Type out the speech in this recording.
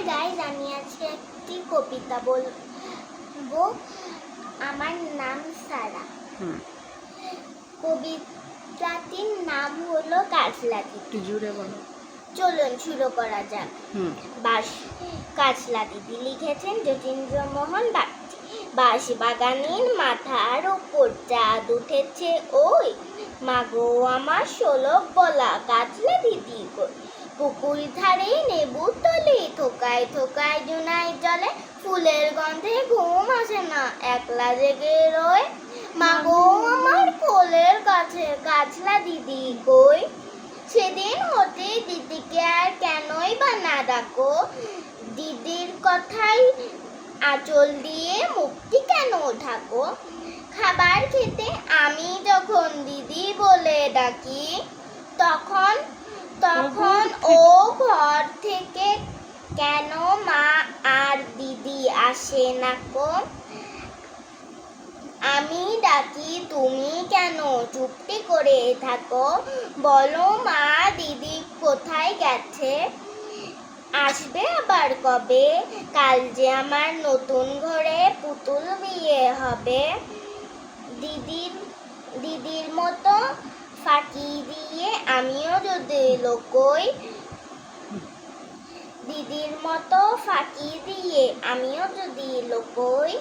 Guys, আমি আজকে একটি কবিতা বলবো। আমার নাম সারা। কবিতাটির নাম হলো কাজলা দিদি। জুড়ে বলো। চলুন শুরু করা যাক। কাজলা দিদি লিখেছেন যতীন্দ্রমোহন বাগচি। বাঁশবাগানের মাথার উপর চাঁদ উঠেছে ওই, মাগো আমার শোলক বলা কাজলা দিদি কই। পুকুর ধারে নেবুর তলে থোকায় থোকায় জোনাই জলে, ফুলের গন্ধে ঘুম আসে না একলা জেগে রয়, মাগো আমার কোলের কাছে কাজলা দিদি কই। সেদিন হতে দিদিকে আর কেনই বা না ডাকো, দিদির কথাই আঁচল দিয়ে মুক্তি কেন ঢাকো। খাবার খেতে আমি যখন দিদি বলে ডাকি, তখন তখন ও ঘর থেকে কেন মা আর দিদি আসে না কো। আমি ডাকি তুমি কেন চুপটি করে থাকো, বলো মা দিদি কোথায় গেছে, আসবে আবার কবে, কাল যে আমার নতুন ঘরে পুতুল বিয়ে হবে। দিদির মতো ফাঁকি দিয়ে আমিও যদি লুকোই, দিদির মতো ফাঁকি দিয়ে আমিও যদি লুকোই।